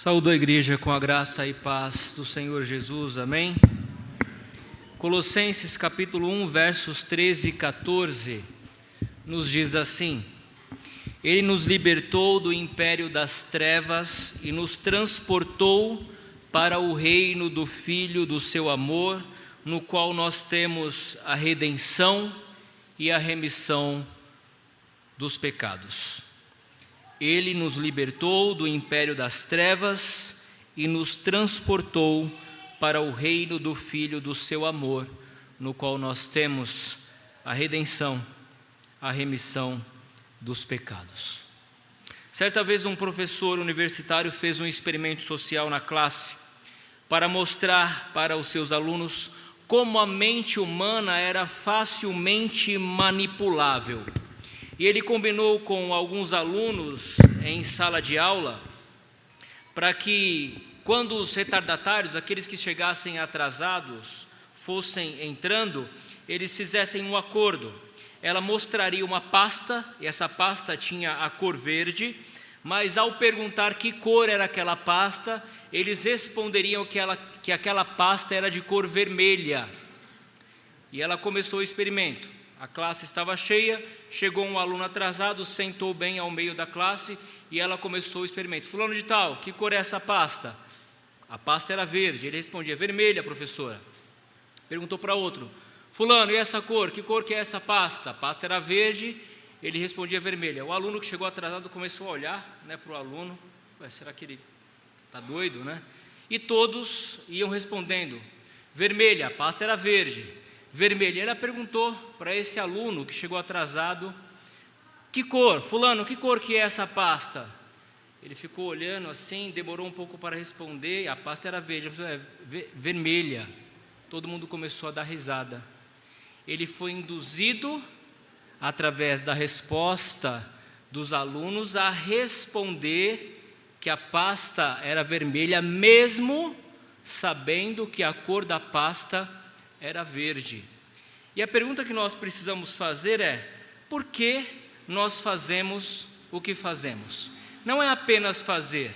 Saúdo a igreja com a graça e paz do Senhor Jesus, amém? Colossenses capítulo 1, versos 13 e 14, nos diz assim: Ele nos libertou do império das trevas e nos transportou para o reino do Filho do seu amor, no qual nós temos a redenção e a remissão dos pecados. Ele nos libertou do império das trevas e nos transportou para o reino do Filho do seu amor, no qual nós temos a redenção, a remissão dos pecados. Certa vez um professor universitário fez um experimento social na classe para mostrar para os seus alunos como a mente humana era facilmente manipulável. E ele combinou com alguns alunos em sala de aula para que, quando os retardatários, aqueles que chegassem atrasados, fossem entrando, eles fizessem um acordo. Ela mostraria uma pasta, e essa pasta tinha a cor verde, mas ao perguntar que cor era aquela pasta, eles responderiam que aquela pasta era de cor vermelha. E ela começou o experimento. A classe estava cheia, chegou um aluno atrasado, sentou bem ao meio da classe e ela começou o experimento. Fulano de tal, que cor é essa pasta? A pasta era verde. Ele respondia: vermelha, professora. Perguntou para outro: fulano, e essa cor? Que cor que é essa pasta? A pasta era verde, ele respondia vermelha. O aluno que chegou atrasado começou a olhar para o aluno: será que ele está doido, né? E todos iam respondendo: vermelha, a pasta era verde. Vermelha. Ela perguntou para esse aluno que chegou atrasado: que cor? Fulano, que cor que é essa pasta? Ele ficou olhando assim, demorou um pouco para responder. A pasta era verde. Vermelha. Todo mundo começou a dar risada. Ele foi induzido, através da resposta dos alunos, a responder que a pasta era vermelha, mesmo sabendo que a cor da pasta era verde. E a pergunta que nós precisamos fazer é: por que nós fazemos o que fazemos? Não é apenas fazer,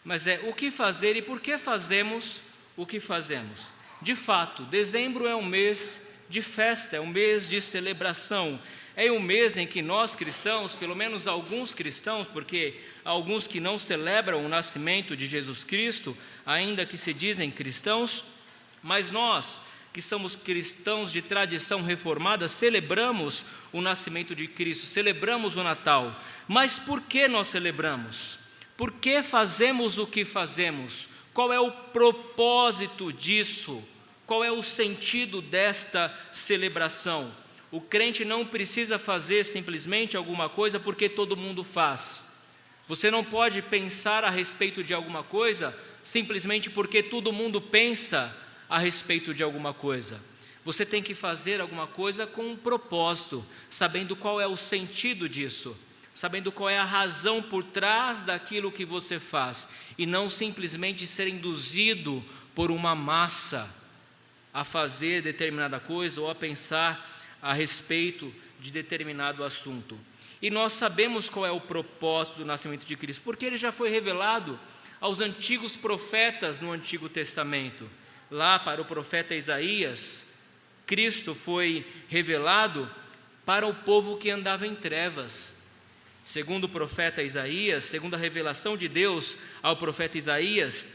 mas é o que fazer e por que fazemos o que fazemos. De fato, dezembro é um mês de festa, é um mês de celebração, é um mês em que nós cristãos, pelo menos alguns cristãos, porque há alguns que não celebram o nascimento de Jesus Cristo, ainda que se dizem cristãos, mas nós que somos cristãos de tradição reformada, celebramos o nascimento de Cristo, celebramos o Natal. Mas por que nós celebramos? Por que fazemos o que fazemos? Qual é o propósito disso? Qual é o sentido desta celebração? O crente não precisa fazer simplesmente alguma coisa porque todo mundo faz. Você não pode pensar a respeito de alguma coisa simplesmente porque todo mundo pensa a respeito de alguma coisa. Você tem que fazer alguma coisa com um propósito, sabendo qual é o sentido disso, sabendo qual é a razão por trás daquilo que você faz, e não simplesmente ser induzido por uma massa a fazer determinada coisa ou a pensar a respeito de determinado assunto. E nós sabemos qual é o propósito do nascimento de Cristo, porque ele já foi revelado aos antigos profetas no Antigo Testamento. Lá para o profeta Isaías, Cristo foi revelado para o povo que andava em trevas. Segundo o profeta Isaías, segundo a revelação de Deus ao profeta Isaías,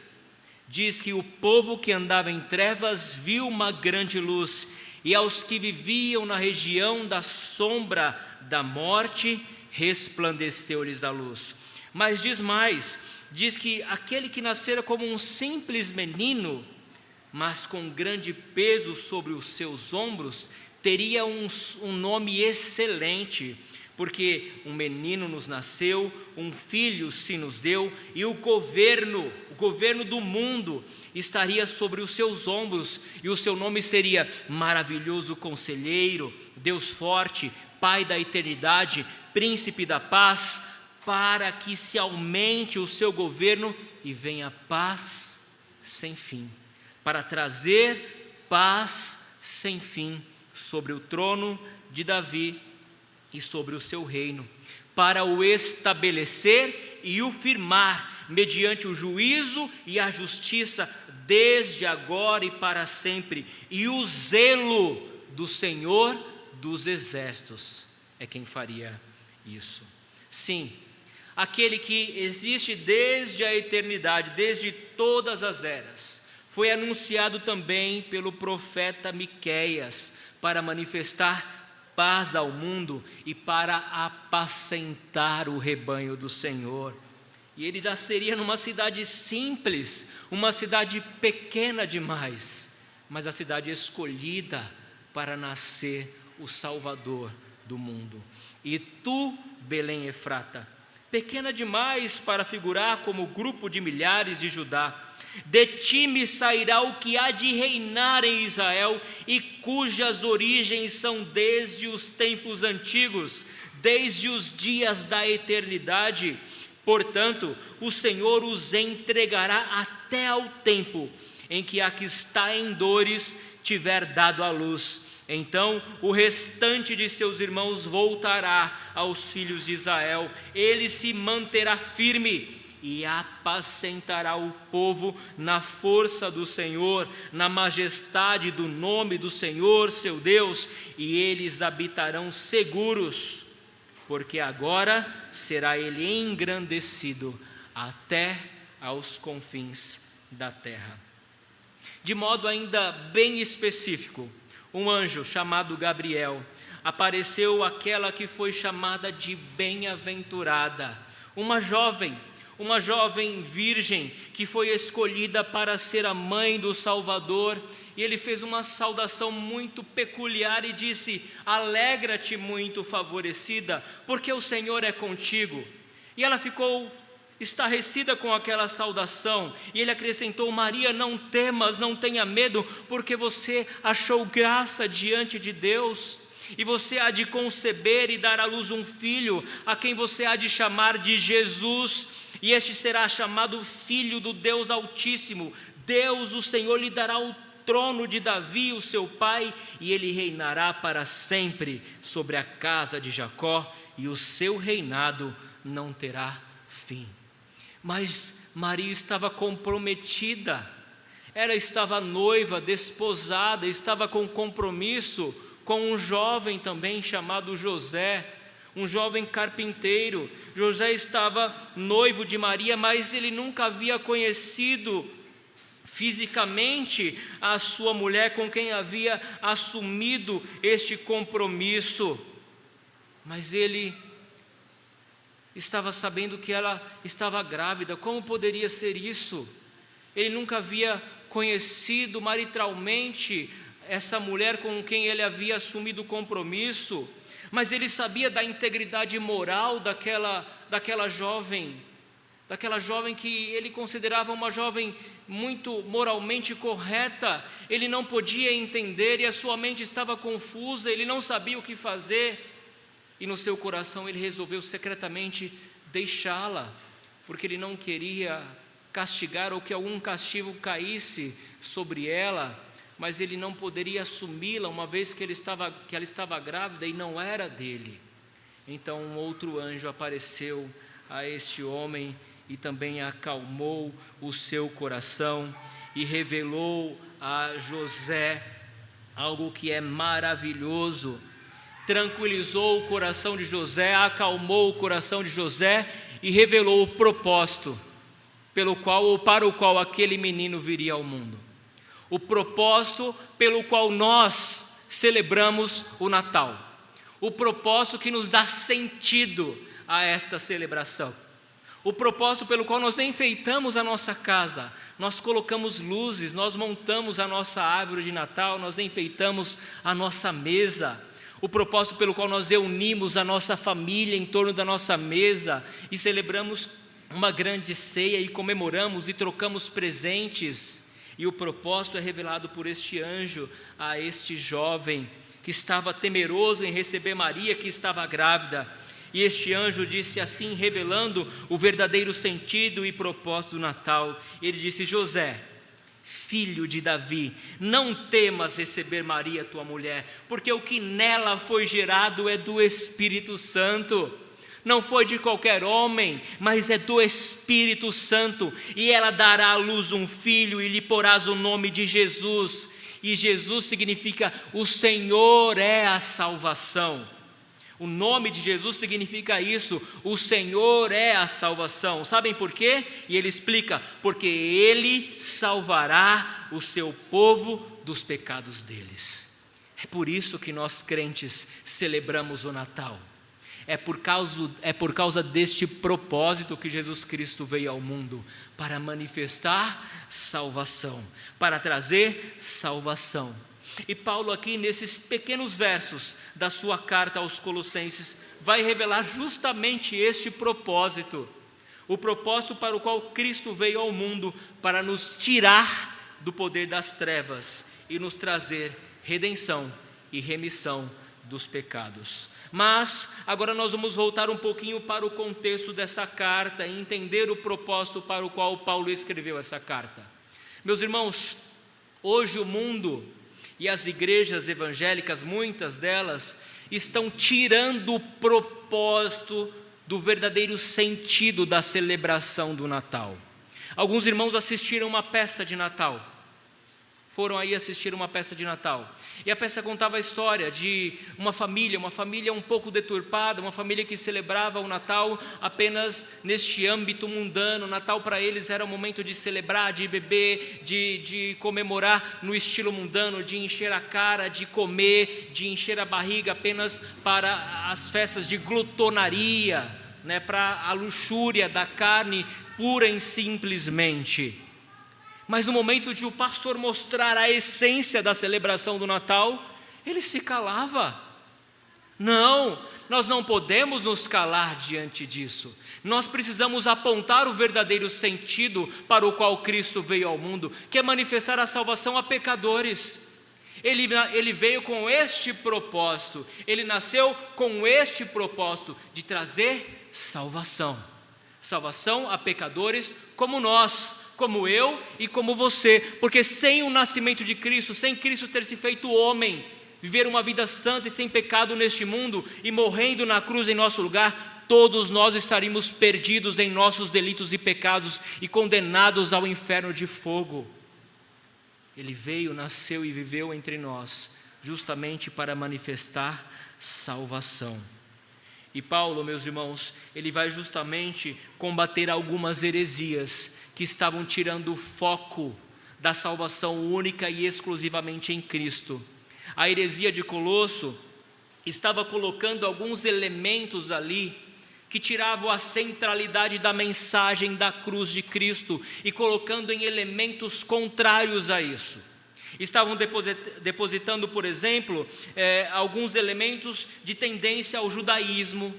diz que o povo que andava em trevas viu uma grande luz, e aos que viviam na região da sombra da morte, resplandeceu-lhes a luz. Mas diz mais, diz que aquele que nascera como um simples menino, mas com grande peso sobre os seus ombros, teria um nome excelente, porque um menino nos nasceu, um filho se nos deu, e o governo do mundo estaria sobre os seus ombros, e o seu nome seria Maravilhoso Conselheiro, Deus Forte, Pai da Eternidade, Príncipe da Paz, para que se aumente o seu governo e venha paz sem fim, para trazer paz sem fim sobre o trono de Davi e sobre o seu reino, para o estabelecer e o firmar mediante o juízo e a justiça, desde agora e para sempre. E o zelo do Senhor dos exércitos é quem faria isso. Sim, aquele que existe desde a eternidade, desde todas as eras, foi anunciado também pelo profeta Miqueias para manifestar paz ao mundo e para apacentar o rebanho do Senhor. E ele nasceria numa cidade simples, uma cidade pequena demais, mas a cidade escolhida para nascer o Salvador do mundo. E tu, Belém Efrata, pequena demais para figurar como grupo de milhares de Judá, de ti me sairá o que há de reinar em Israel, e cujas origens são desde os tempos antigos, desde os dias da eternidade. Portanto, o Senhor os entregará até ao tempo em que a que está em dores tiver dado à luz. Então o restante de seus irmãos voltará aos filhos de Israel, ele se manterá firme e apacentará o povo na força do Senhor, na majestade do nome do Senhor seu Deus, e eles habitarão seguros, porque agora será ele engrandecido até aos confins da terra. De modo ainda bem específico, um anjo chamado Gabriel apareceu àquela que foi chamada de bem-aventurada, uma jovem virgem que foi escolhida para ser a mãe do Salvador, e ele fez uma saudação muito peculiar e disse: alegra-te, muito favorecida, porque o Senhor é contigo. E ela ficou estarrecida com aquela saudação, e ele acrescentou: Maria, não temas, não tenha medo, porque você achou graça diante de Deus, e você há de conceber e dar à luz um filho, a quem você há de chamar de Jesus, e este será chamado Filho do Deus Altíssimo. Deus, o Senhor, lhe dará o trono de Davi, o seu pai, e ele reinará para sempre sobre a casa de Jacó, e o seu reinado não terá fim. Mas Maria estava comprometida, ela estava noiva, desposada, estava com compromisso com um jovem também chamado José, um jovem carpinteiro. José estava noivo de Maria, mas ele nunca havia conhecido fisicamente a sua mulher com quem havia assumido este compromisso. Mas ele estava sabendo que ela estava grávida. Como poderia ser isso? Ele nunca havia conhecido maritalmente essa mulher com quem ele havia assumido compromisso, mas ele sabia da integridade moral daquela jovem que ele considerava uma jovem muito moralmente correta. Ele não podia entender e a sua mente estava confusa, ele não sabia o que fazer, e no seu coração ele resolveu secretamente deixá-la, porque ele não queria castigar ou que algum castigo caísse sobre ela, mas ele não poderia assumi-la, uma vez que ela estava grávida e não era dele. Então um outro anjo apareceu a este homem e também acalmou o seu coração e revelou a José algo que é maravilhoso. Tranquilizou o coração de José, acalmou o coração de José e revelou o propósito para o qual aquele menino viria ao mundo. O propósito pelo qual nós celebramos o Natal. O propósito que nos dá sentido a esta celebração. O propósito pelo qual nós enfeitamos a nossa casa, nós colocamos luzes, nós montamos a nossa árvore de Natal, nós enfeitamos a nossa mesa. O propósito pelo qual nós reunimos a nossa família em torno da nossa mesa e celebramos uma grande ceia e comemoramos e trocamos presentes. E o propósito é revelado por este anjo a este jovem que estava temeroso em receber Maria, que estava grávida. E este anjo disse assim, revelando o verdadeiro sentido e propósito do Natal. Ele disse: José, filho de Davi, não temas receber Maria, tua mulher, porque o que nela foi gerado é do Espírito Santo. não foi de qualquer homem, mas é do Espírito Santo, e ela dará à luz um filho, e lhe porás o nome de Jesus, e Jesus significa o Senhor é a salvação. O nome de Jesus significa isso, o Senhor é a salvação. Sabem por quê? E ele explica, porque Ele salvará o seu povo dos pecados deles. É por isso que nós crentes celebramos o Natal. É por causa deste propósito que Jesus Cristo veio ao mundo, para manifestar salvação, para trazer salvação. E Paulo aqui nesses pequenos versos da sua carta aos Colossenses vai revelar justamente este propósito, o propósito para o qual Cristo veio ao mundo, para nos tirar do poder das trevas e nos trazer redenção e remissão dos pecados. Mas agora nós vamos voltar um pouquinho para o contexto dessa carta e entender o propósito para o qual Paulo escreveu essa carta. Meus irmãos, hoje o mundo e as igrejas evangélicas, muitas delas, estão tirando o propósito do verdadeiro sentido da celebração do Natal. Alguns irmãos assistiram uma peça de Natal, foram aí assistir uma peça de Natal, e a peça contava a história de uma família um pouco deturpada, uma família que celebrava o Natal apenas neste âmbito mundano. O Natal para eles era um momento de celebrar, de beber, de comemorar no estilo mundano, de encher a cara, de comer, de encher a barriga apenas para as festas de glutonaria, para a luxúria da carne pura e simplesmente. Mas no momento de o pastor mostrar a essência da celebração do Natal, ele se calava. Não, nós não podemos nos calar diante disso. Nós precisamos apontar o verdadeiro sentido para o qual Cristo veio ao mundo, que é manifestar a salvação a pecadores. Ele veio com este propósito, ele nasceu com este propósito de trazer salvação. Salvação a pecadores como nós, como eu e como você, porque sem o nascimento de Cristo, sem Cristo ter se feito homem, viver uma vida santa e sem pecado neste mundo e morrendo na cruz em nosso lugar, todos nós estaríamos perdidos em nossos delitos e pecados e condenados ao inferno de fogo. Ele veio, nasceu e viveu entre nós, justamente para manifestar salvação. E Paulo, meus irmãos, ele vai justamente combater algumas heresias que estavam tirando o foco da salvação única e exclusivamente em Cristo. A heresia de Colosso estava colocando alguns elementos ali que tiravam a centralidade da mensagem da cruz de Cristo e colocando em elementos contrários a isso. Estavam depositando, por exemplo, alguns elementos de tendência ao judaísmo.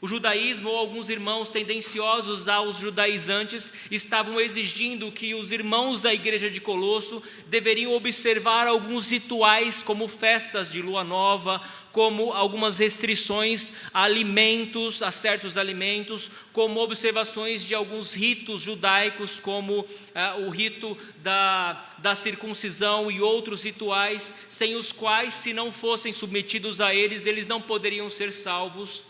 O judaísmo, ou alguns irmãos tendenciosos aos judaizantes, estavam exigindo que os irmãos da igreja de Colosso deveriam observar alguns rituais, como festas de lua nova, como algumas restrições a alimentos, a certos alimentos, como observações de alguns ritos judaicos, como o rito da circuncisão e outros rituais, sem os quais, se não fossem submetidos a eles, eles não poderiam ser salvos.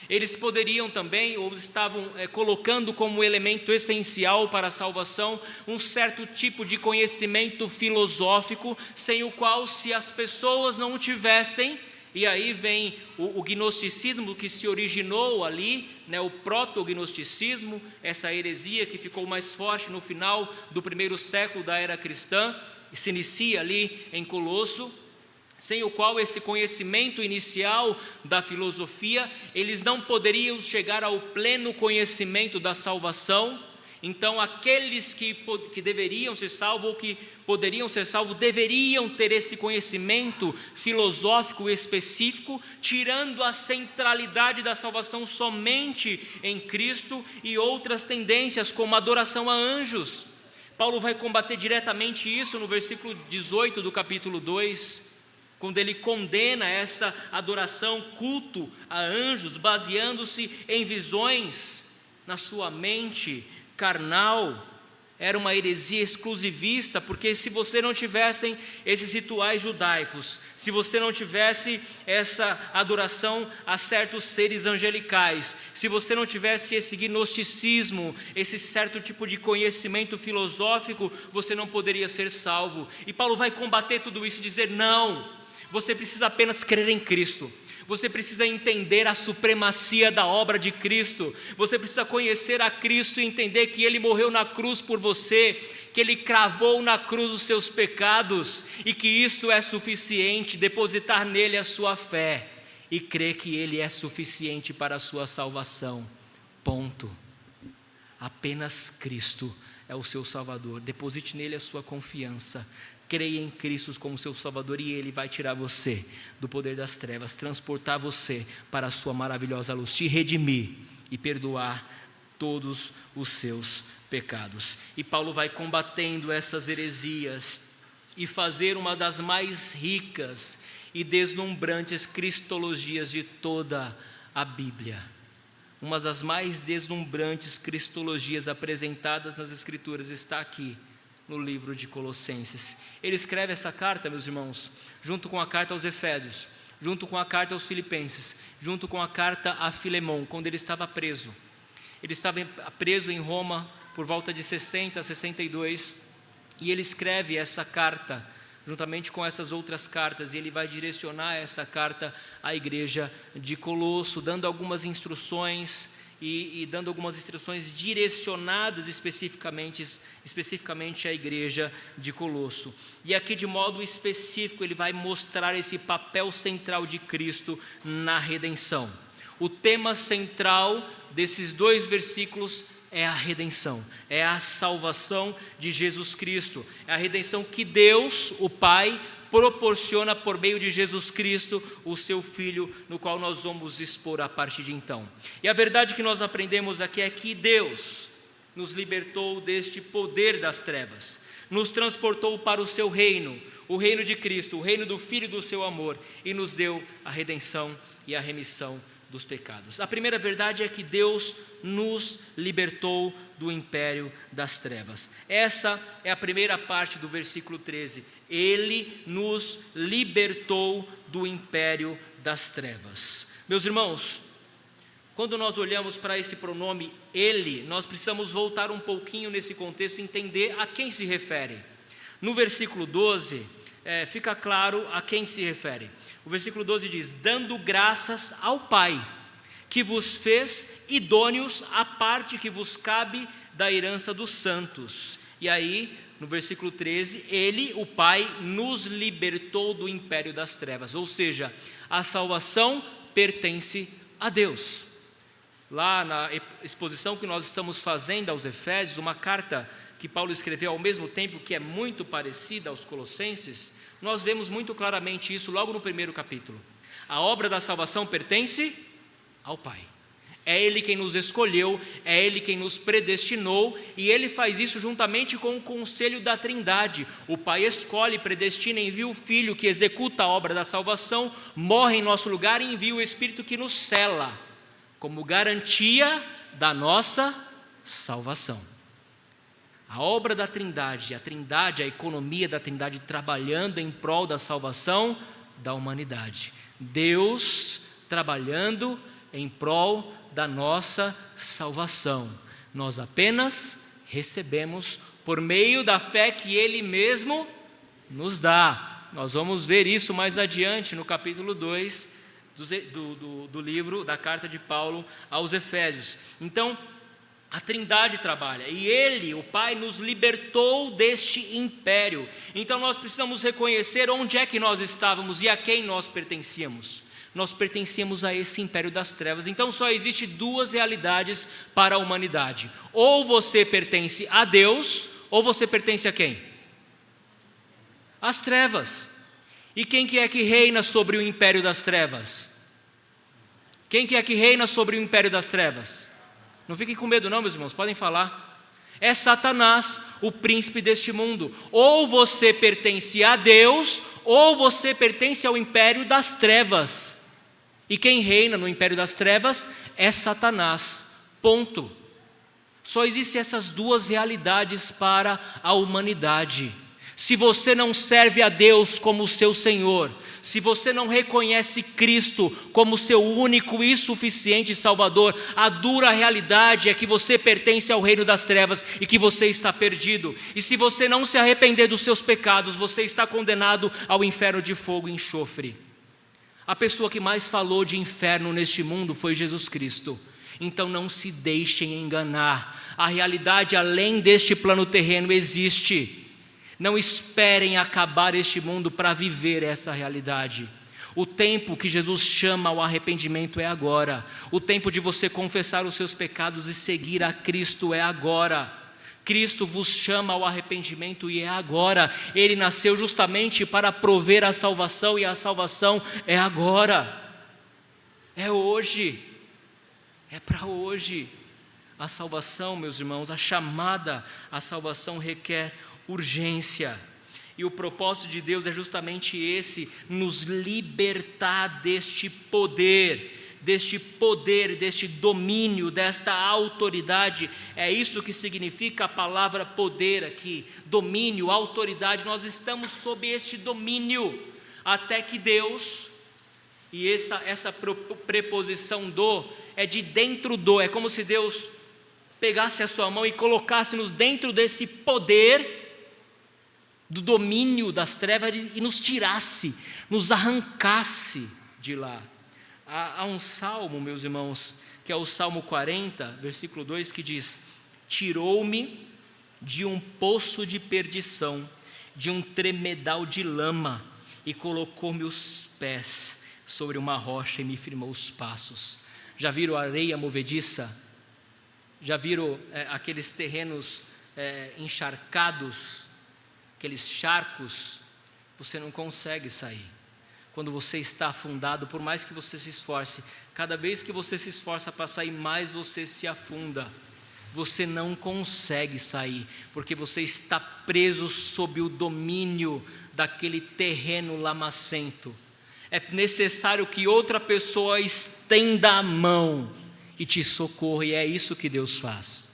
Eles poderiam também, ou estavam colocando como elemento essencial para a salvação, um certo tipo de conhecimento filosófico, sem o qual, se as pessoas não o tivessem, e aí vem o gnosticismo que se originou ali, o proto-gnosticismo, essa heresia que ficou mais forte no final do primeiro século da era cristã, e se inicia ali em Colosso, sem o qual esse conhecimento inicial da filosofia, eles não poderiam chegar ao pleno conhecimento da salvação. Então aqueles que deveriam ser salvos ou que poderiam ser salvos, deveriam ter esse conhecimento filosófico específico, tirando a centralidade da salvação somente em Cristo e outras tendências como a adoração a anjos. Paulo vai combater diretamente isso no versículo 18 do capítulo 2, quando ele condena essa adoração, culto a anjos, baseando-se em visões na sua mente carnal. era uma heresia exclusivista, porque se você não tivesse esses rituais judaicos, se você não tivesse essa adoração a certos seres angelicais, se você não tivesse esse gnosticismo, esse certo tipo de conhecimento filosófico, você não poderia ser salvo. E Paulo vai combater tudo isso e dizer: não, você precisa apenas crer em Cristo. Você precisa entender a supremacia da obra de Cristo. Você precisa conhecer a Cristo e entender que Ele morreu na cruz por você, que Ele cravou na cruz os seus pecados e que isto é suficiente. Depositar nele a sua fé e crer que Ele é suficiente para a sua salvação. Ponto. Apenas Cristo é o seu Salvador. Deposite nele a sua confiança. Creia em Cristo como seu Salvador e Ele vai tirar você do poder das trevas, transportar você para a sua maravilhosa luz, te redimir e perdoar todos os seus pecados. E Paulo vai combatendo essas heresias e fazer uma das mais ricas e deslumbrantes cristologias de toda a Bíblia. Uma das mais deslumbrantes cristologias apresentadas nas Escrituras está aqui no livro de Colossenses. Ele escreve essa carta, meus irmãos, junto com a carta aos Efésios, junto com a carta aos Filipenses, junto com a carta a Filemão, quando ele estava preso. Ele estava preso em Roma por volta de 60 a 62, e ele escreve essa carta, juntamente com essas outras cartas, e ele vai direcionar essa carta à igreja de Colosso, dando algumas instruções, e dando algumas instruções direcionadas especificamente à igreja de Colosso. E aqui, de modo específico, ele vai mostrar esse papel central de Cristo na redenção. O tema central desses 2 versículos é a redenção, é a salvação de Jesus Cristo, é a redenção que Deus, o Pai, proporciona por meio de Jesus Cristo, o seu Filho, no qual nós vamos expor a partir de então. E a verdade que nós aprendemos aqui é que Deus nos libertou deste poder das trevas, nos transportou para o seu reino, o reino de Cristo, o reino do Filho do seu amor, e nos deu a redenção e a remissão dos pecados. A primeira verdade é que Deus nos libertou do império das trevas. Essa é a primeira parte do versículo 13. Ele nos libertou do império das trevas. Meus irmãos, quando nós olhamos para esse pronome ele, nós precisamos voltar um pouquinho nesse contexto e entender a quem se refere. No versículo 12, fica claro a quem se refere. O versículo 12 diz: dando graças ao Pai, que vos fez idôneos à parte que vos cabe da herança dos santos. E aí, no versículo 13, Ele, o Pai, nos libertou do império das trevas. Ou seja, a salvação pertence a Deus. Lá na exposição que nós estamos fazendo aos Efésios, uma carta que Paulo escreveu ao mesmo tempo, que é muito parecida aos Colossenses, nós vemos muito claramente isso logo no primeiro capítulo. A obra da salvação pertence ao Pai. É Ele quem nos escolheu, é Ele quem nos predestinou, e Ele faz isso juntamente com o conselho da Trindade. O Pai escolhe, predestina, envia o Filho que executa a obra da salvação, morre em nosso lugar e envia o Espírito que nos sela, como garantia da nossa salvação. A obra da Trindade, a economia da Trindade trabalhando em prol da salvação da humanidade. Deus trabalhando em prol da nossa salvação. Nós apenas recebemos por meio da fé que Ele mesmo nos dá. Nós vamos ver isso mais adiante no capítulo 2 do livro, da carta de Paulo aos Efésios. Então, a Trindade trabalha, e Ele, o Pai, nos libertou deste império. Então nós precisamos reconhecer onde é que nós estávamos e a quem nós pertencíamos. Nós pertencíamos a esse império das trevas. Então só existe 2 realidades para a humanidade: ou você pertence a Deus, ou você pertence a quem? Às trevas. E quem que é que reina sobre o império das trevas? Quem que é que reina sobre o império das trevas? Não fiquem com medo não, meus irmãos, podem falar. É Satanás, o príncipe deste mundo. Ou você pertence a Deus, ou você pertence ao império das trevas. E quem reina no império das trevas é Satanás, ponto. Só existem essas duas realidades para a humanidade. Se você não serve a Deus como seu Senhor, se você não reconhece Cristo como seu único e suficiente Salvador, a dura realidade é que você pertence ao reino das trevas e que você está perdido. E se você não se arrepender dos seus pecados, você está condenado ao inferno de fogo e enxofre. A pessoa que mais falou de inferno neste mundo foi Jesus Cristo. Então não se deixem enganar. A realidade além deste plano terreno existe. Não esperem acabar este mundo para viver essa realidade. O tempo que Jesus chama ao arrependimento é agora. O tempo de você confessar os seus pecados e seguir a Cristo é agora. Cristo vos chama ao arrependimento e é agora. Ele nasceu justamente para prover a salvação e a salvação é agora. É hoje. É para hoje. A salvação, meus irmãos, a chamada à salvação requer urgência, e o propósito de Deus é justamente esse: nos libertar deste poder, deste domínio, desta autoridade. É isso que significa a palavra poder aqui, domínio, autoridade. Nós estamos sob este domínio, até que Deus, e essa preposição do, é de dentro do, é como se Deus pegasse a sua mão e colocasse-nos dentro desse poder, do domínio das trevas, e nos tirasse, nos arrancasse de lá. Há um salmo, meus irmãos, que é o Salmo 40, versículo 2, que diz: tirou-me de um poço de perdição, de um tremedal de lama, e colocou-me os pés sobre uma rocha e me firmou os passos. Já viram areia movediça? Já viram aqueles terrenos encharcados, aqueles charcos? Você não consegue sair. Quando você está afundado, por mais que você se esforce, cada vez que você se esforça para sair, mais você se afunda. Você não consegue sair, porque você está preso sob o domínio daquele terreno lamacento. É necessário que outra pessoa estenda a mão e te socorra, e é isso que Deus faz.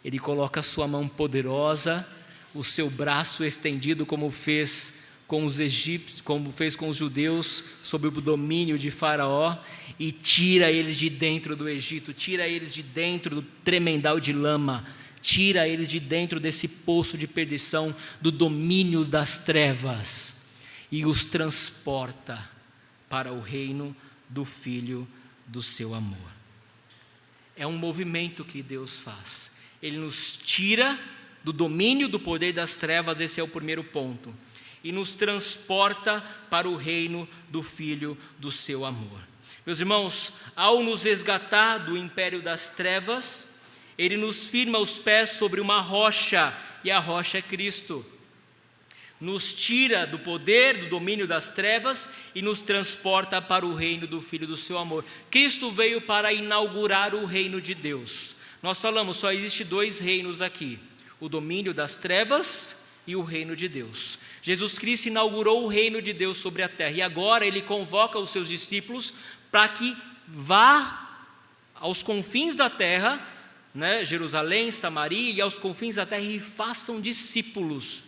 Ele coloca a sua mão poderosa, o seu braço estendido, como fez com os egípcios, como fez com os judeus, sob o domínio de Faraó, e tira eles de dentro do Egito, tira eles de dentro do tremendal de lama, tira eles de dentro desse poço de perdição, do domínio das trevas, e os transporta para o reino do Filho do seu amor. É um movimento que Deus faz. Ele nos tira do domínio do poder das trevas, esse é o primeiro ponto, e nos transporta para o reino do Filho do seu amor. Meus irmãos, ao nos resgatar do império das trevas, Ele nos firma os pés sobre uma rocha, e a rocha é Cristo. Nos tira do poder, do domínio das trevas e nos transporta para o reino do Filho do seu amor. Cristo veio para inaugurar o reino de Deus. Nós falamos, só existe dois reinos aqui: o domínio das trevas e o reino de Deus. Jesus Cristo inaugurou o reino de Deus sobre a terra, e agora Ele convoca os seus discípulos para que vá aos confins da terra, Jerusalém, Samaria e aos confins da terra, e façam discípulos.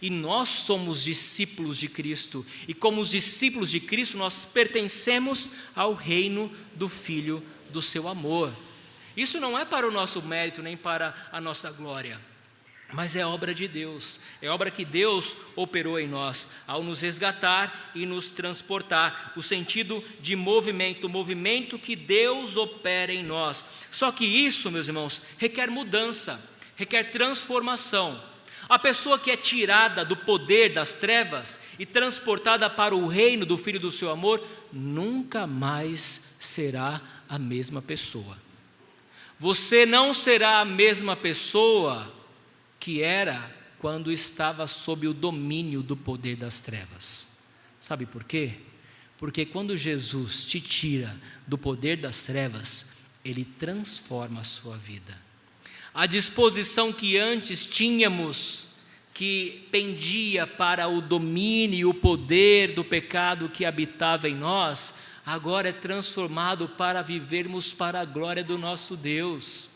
E nós somos discípulos de Cristo, e como os discípulos de Cristo, nós pertencemos ao reino do Filho do seu amor. Isso não é para o nosso mérito, nem para a nossa glória, mas é obra de Deus, é obra que Deus operou em nós, ao nos resgatar e nos transportar. O sentido de movimento, o movimento que Deus opera em nós. Só que isso, meus irmãos, requer mudança, requer transformação. A pessoa que é tirada do poder das trevas e transportada para o reino do Filho do seu amor, nunca mais será a mesma pessoa. Você não será a mesma pessoa que era quando estava sob o domínio do poder das trevas. Sabe por quê? Porque quando Jesus te tira do poder das trevas, Ele transforma a sua vida. A disposição que antes tínhamos, que pendia para o domínio e o poder do pecado que habitava em nós, agora é transformado para vivermos para a glória do nosso Deus.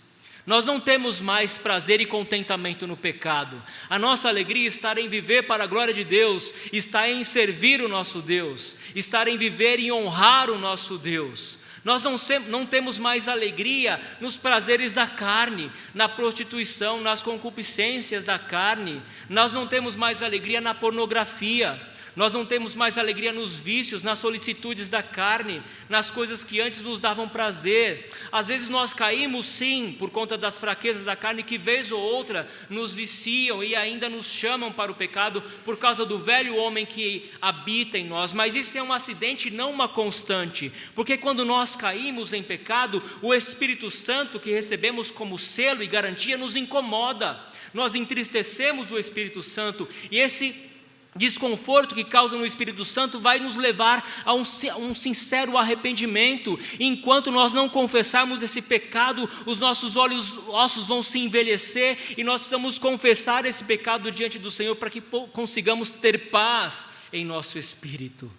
Nós não temos mais prazer e contentamento no pecado. A nossa alegria está em viver para a glória de Deus, está em servir o nosso Deus, está em viver e honrar o nosso Deus. Nós não temos mais alegria nos prazeres da carne, na prostituição, nas concupiscências da carne. Nós não temos mais alegria na pornografia. Nós não temos mais alegria nos vícios, nas solicitudes da carne, nas coisas que antes nos davam prazer. Às vezes nós caímos sim, por conta das fraquezas da carne, que vez ou outra nos viciam e ainda nos chamam para o pecado, por causa do velho homem que habita em nós. Mas isso é um acidente, não uma constante, porque quando nós caímos em pecado, o Espírito Santo que recebemos como selo e garantia nos incomoda. Nós entristecemos o Espírito Santo, e esse desconforto que causa no Espírito Santo vai nos levar a um sincero arrependimento. Enquanto nós não confessarmos esse pecado, os nossos ossos vão se envelhecer, e nós precisamos confessar esse pecado diante do Senhor para que consigamos ter paz em nosso espírito.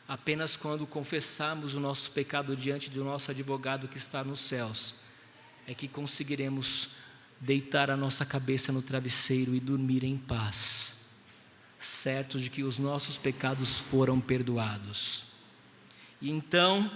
Apenas quando confessarmos o nosso pecado diante do nosso advogado que está nos céus, é que conseguiremos deitar a nossa cabeça no travesseiro e dormir em paz, certos de que os nossos pecados foram perdoados. E então,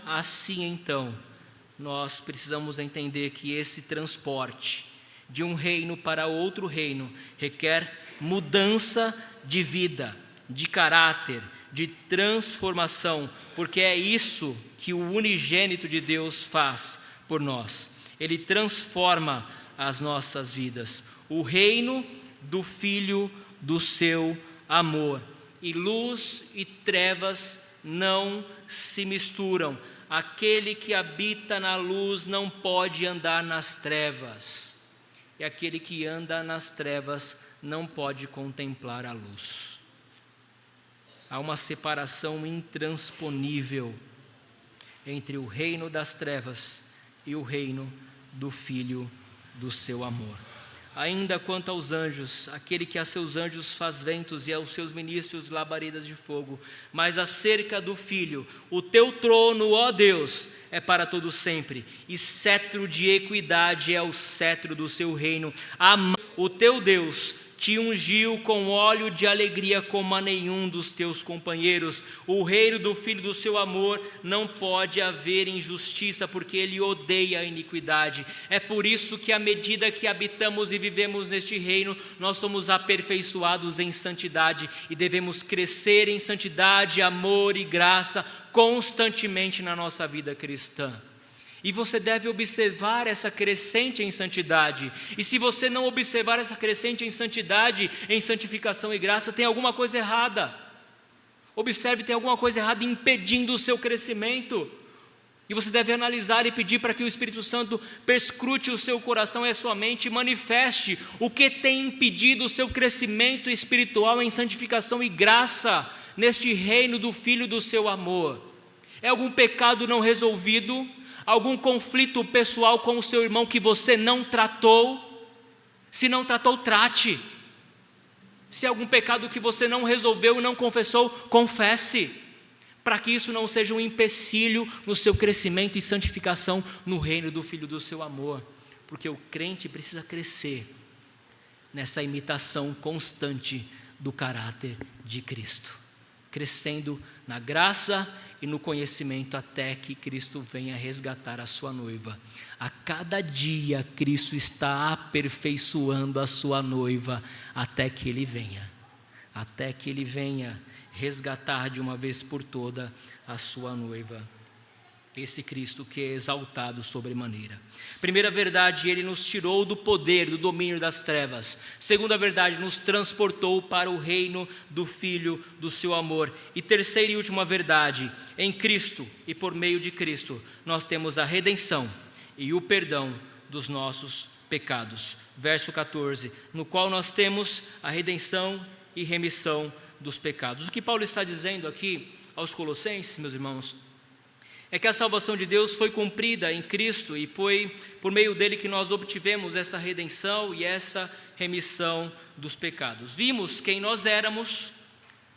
nós precisamos entender que esse transporte de um reino para outro reino requer mudança de vida, de caráter, de transformação, porque é isso que o unigênito de Deus faz por nós. Ele transforma as nossas vidas. O reino do Filho do seu amor. E luz e trevas não se misturam. Aquele que habita na luz não pode andar nas trevas, e aquele que anda nas trevas não pode contemplar a luz. Há uma separação intransponível entre o reino das trevas e o reino do Filho do seu amor. Ainda quanto aos anjos, aquele que a seus anjos faz ventos e aos seus ministros labaredas de fogo, mas acerca do Filho, o teu trono, ó Deus, é para todo sempre, e cetro de equidade é o cetro do seu reino. O teu Deus te ungiu com óleo de alegria como a nenhum dos teus companheiros. O reino do Filho do seu amor não pode haver injustiça, porque ele odeia a iniquidade. É por isso que à medida que habitamos e vivemos neste reino, nós somos aperfeiçoados em santidade e devemos crescer em santidade, amor e graça constantemente na nossa vida cristã. E você deve observar essa crescente em santidade. E se você não observar essa crescente em santidade, em santificação e graça, tem alguma coisa errada. Observe, tem alguma coisa errada impedindo o seu crescimento. E você deve analisar e pedir para que o Espírito Santo perscrute o seu coração e a sua mente e manifeste o que tem impedido o seu crescimento espiritual em santificação e graça neste reino do Filho do seu amor. É algum pecado não resolvido? Algum conflito pessoal com o seu irmão que você não tratou? Se não tratou, trate. Se é algum pecado que você não resolveu e não confessou, confesse, para que isso não seja um empecilho no seu crescimento e santificação no reino do Filho do seu amor, porque o crente precisa crescer nessa imitação constante do caráter de Cristo, crescendo na graça e no conhecimento até que Cristo venha resgatar a sua noiva. A cada dia Cristo está aperfeiçoando a sua noiva até que Ele venha resgatar de uma vez por toda a sua noiva. Esse Cristo que é exaltado sobremaneira. Primeira verdade, Ele nos tirou do poder, do domínio das trevas. Segunda verdade, nos transportou para o reino do Filho do seu amor. E terceira e última verdade, em Cristo e por meio de Cristo, nós temos a redenção e o perdão dos nossos pecados. Verso 14, no qual nós temos a redenção e remissão dos pecados. O que Paulo está dizendo aqui aos Colossenses, meus irmãos, é que a salvação de Deus foi cumprida em Cristo e foi por meio dele que nós obtivemos essa redenção e essa remissão dos pecados. Vimos quem nós éramos,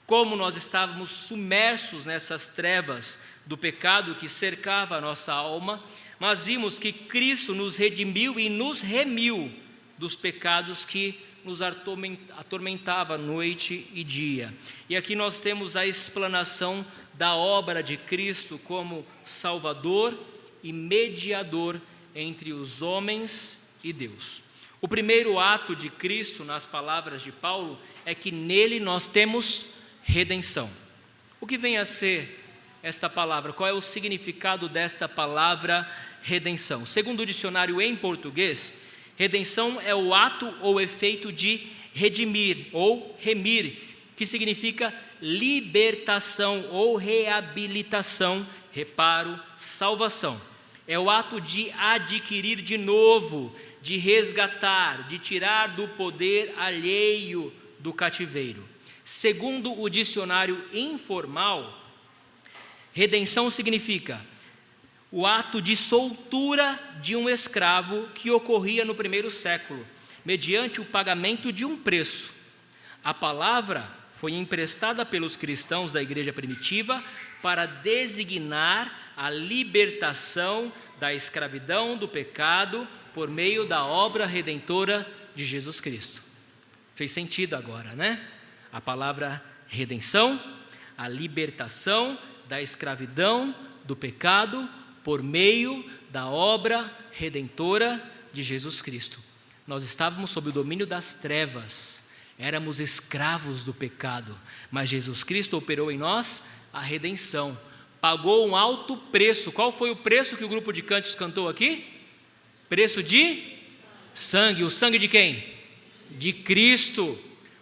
como nós estávamos submersos nessas trevas do pecado que cercava a nossa alma, mas vimos que Cristo nos redimiu e nos remiu dos pecados que nos atormentava noite e dia. E aqui nós temos a explanação da obra de Cristo como Salvador e mediador entre os homens e Deus. O primeiro ato de Cristo, nas palavras de Paulo, é que nele nós temos redenção. O que vem a ser esta palavra? Qual é o significado desta palavra redenção? Segundo o dicionário em português, redenção é o ato ou efeito de redimir ou remir, que significa libertação ou reabilitação, reparo, salvação. É o ato de adquirir de novo, de resgatar, de tirar do poder alheio do cativeiro. Segundo o dicionário informal, redenção significa o ato de soltura de um escravo que ocorria no primeiro século, mediante o pagamento de um preço. A palavra foi emprestada pelos cristãos da igreja primitiva para designar a libertação da escravidão do pecado por meio da obra redentora de Jesus Cristo. Fez sentido agora, né? A palavra redenção, a libertação da escravidão do pecado por meio da obra redentora de Jesus Cristo. Nós estávamos sob o domínio das trevas, éramos escravos do pecado, mas Jesus Cristo operou em nós a redenção, pagou um alto preço. Qual foi o preço que o grupo de cânticos cantou aqui? Preço de sangue. O sangue de quem? De Cristo.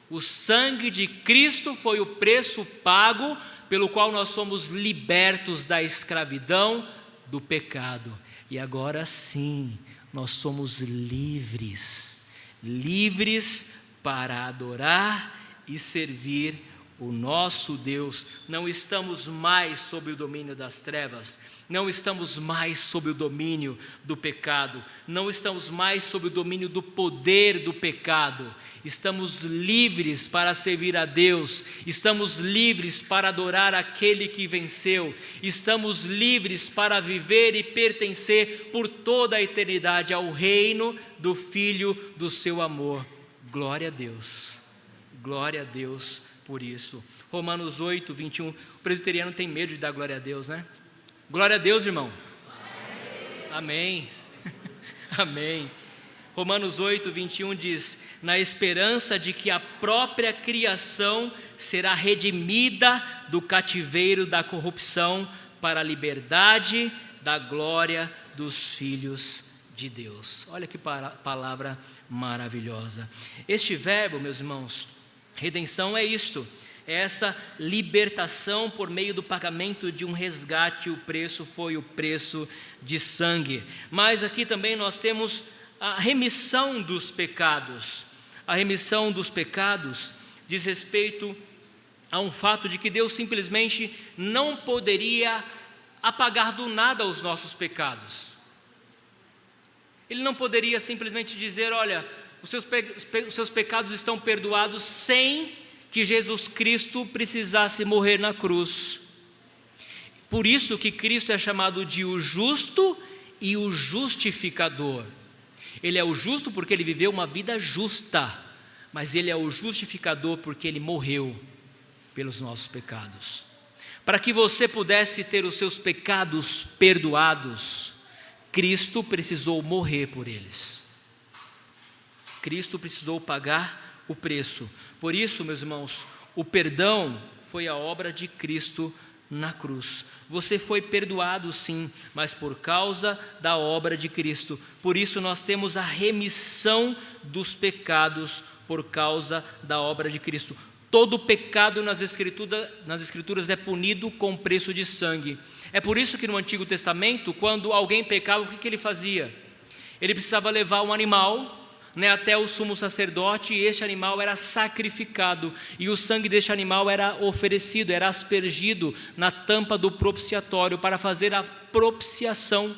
O sangue de Cristo foi o preço pago pelo qual nós somos libertos da escravidão do pecado. E agora sim, nós somos livres, livres para adorar e servir o nosso Deus. Não estamos mais sob o domínio das trevas, não estamos mais sob o domínio do pecado, não estamos mais sob o domínio do poder do pecado. Estamos livres para servir a Deus, estamos livres para adorar aquele que venceu, estamos livres para viver e pertencer por toda a eternidade ao reino do Filho do seu amor. Glória a Deus por isso. Romanos 8, 21. O presbiteriano tem medo de dar glória a Deus, né? Glória a Deus, irmão. Amém. Amém. Romanos 8, 21 diz: na esperança de que a própria criação será redimida do cativeiro da corrupção para a liberdade da glória dos filhos de Deus. Olha que palavra maravilhosa. Este verbo, meus irmãos, redenção é isto, é essa libertação por meio do pagamento de um resgate. O preço foi o preço de sangue. Mas aqui também nós temos a remissão dos pecados. A remissão dos pecados diz respeito a um fato de que Deus simplesmente não poderia apagar do nada os nossos pecados. Ele não poderia simplesmente dizer: olha, os seus pecados estão perdoados, sem que Jesus Cristo precisasse morrer na cruz. Por isso que Cristo é chamado de o justo e o justificador. Ele é o justo porque ele viveu uma vida justa, mas ele é o justificador porque ele morreu pelos nossos pecados. Para que você pudesse ter os seus pecados perdoados, Cristo precisou morrer por eles. Cristo precisou pagar o preço. Por isso, meus irmãos, o perdão foi a obra de Cristo na cruz. Você foi perdoado, sim, mas por causa da obra de Cristo. Por isso nós temos a remissão dos pecados por causa da obra de Cristo. Todo pecado nas escrituras é punido com preço de sangue. É por isso que no Antigo Testamento, quando alguém pecava, o que ele fazia? Ele precisava levar um animal, até o sumo sacerdote, e este animal era sacrificado, e o sangue deste animal era oferecido, era aspergido na tampa do propiciatório, para fazer a propiciação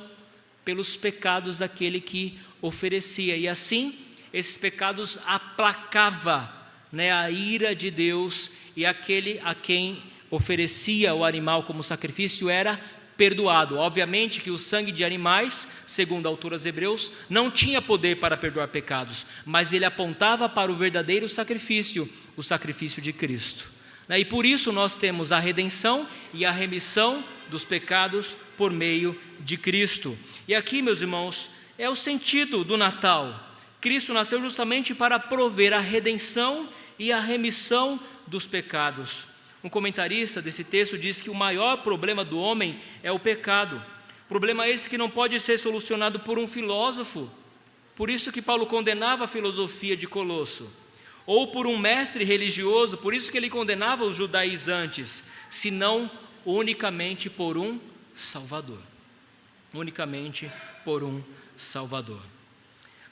pelos pecados daquele que oferecia, e assim esses pecados aplacava a ira de Deus, e aquele a quem oferecia o animal como sacrifício era perdoado. Obviamente que o sangue de animais, segundo o autor aos Hebreus, não tinha poder para perdoar pecados, mas ele apontava para o verdadeiro sacrifício, o sacrifício de Cristo. E por isso nós temos a redenção e a remissão dos pecados por meio de Cristo. E aqui, meus irmãos, é o sentido do Natal. Cristo nasceu justamente para prover a redenção e a remissão dos pecados. Um comentarista desse texto diz que o maior problema do homem é o pecado. Problema esse que não pode ser solucionado por um filósofo. Por isso que Paulo condenava a filosofia de Colosso. Ou por um mestre religioso, por isso que ele condenava os judaizantes, senão unicamente por um Salvador. Unicamente por um Salvador.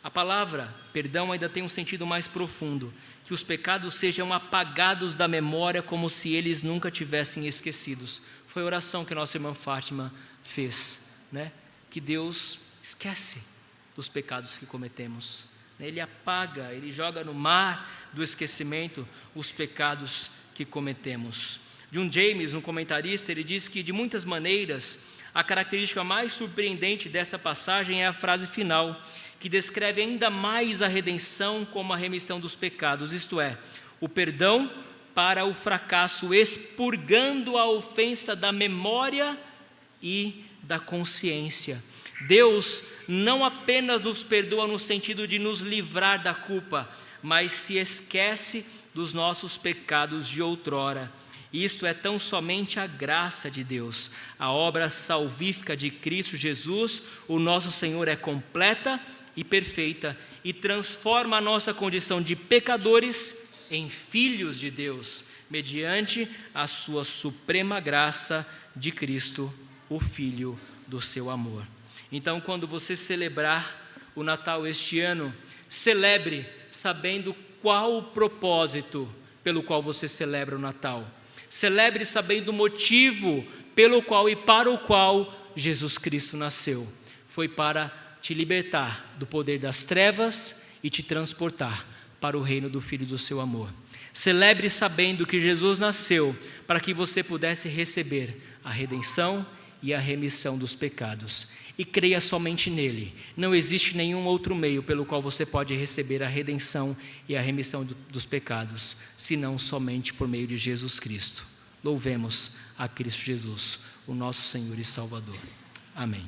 A palavra perdão ainda tem um sentido mais profundo, que os pecados sejam apagados da memória como se eles nunca tivessem esquecidos. Foi a oração que nossa irmã Fátima fez, né? Que Deus esquece dos pecados que cometemos. Ele apaga, ele joga no mar do esquecimento os pecados que cometemos. John James, um comentarista, ele diz que de muitas maneiras a característica mais surpreendente dessa passagem é a frase final, que descreve ainda mais a redenção como a remissão dos pecados, isto é, o perdão para o fracasso, expurgando a ofensa da memória e da consciência. Deus não apenas nos perdoa no sentido de nos livrar da culpa, mas se esquece dos nossos pecados de outrora. Isto é tão somente a graça de Deus. A obra salvífica de Cristo Jesus, o nosso Senhor, é completa e perfeita e transforma a nossa condição de pecadores em filhos de Deus, mediante a sua suprema graça de Cristo, o Filho do seu amor. Então, quando você celebrar o Natal este ano, celebre sabendo qual o propósito pelo qual você celebra o Natal. Celebre sabendo o motivo pelo qual e para o qual Jesus Cristo nasceu. Foi para te libertar do poder das trevas e te transportar para o reino do Filho do seu amor. Celebre sabendo que Jesus nasceu para que você pudesse receber a redenção e a remissão dos pecados. E creia somente nele. Não existe nenhum outro meio pelo qual você pode receber a redenção e a remissão dos pecados, senão somente por meio de Jesus Cristo. Louvemos a Cristo Jesus, o nosso Senhor e Salvador. Amém.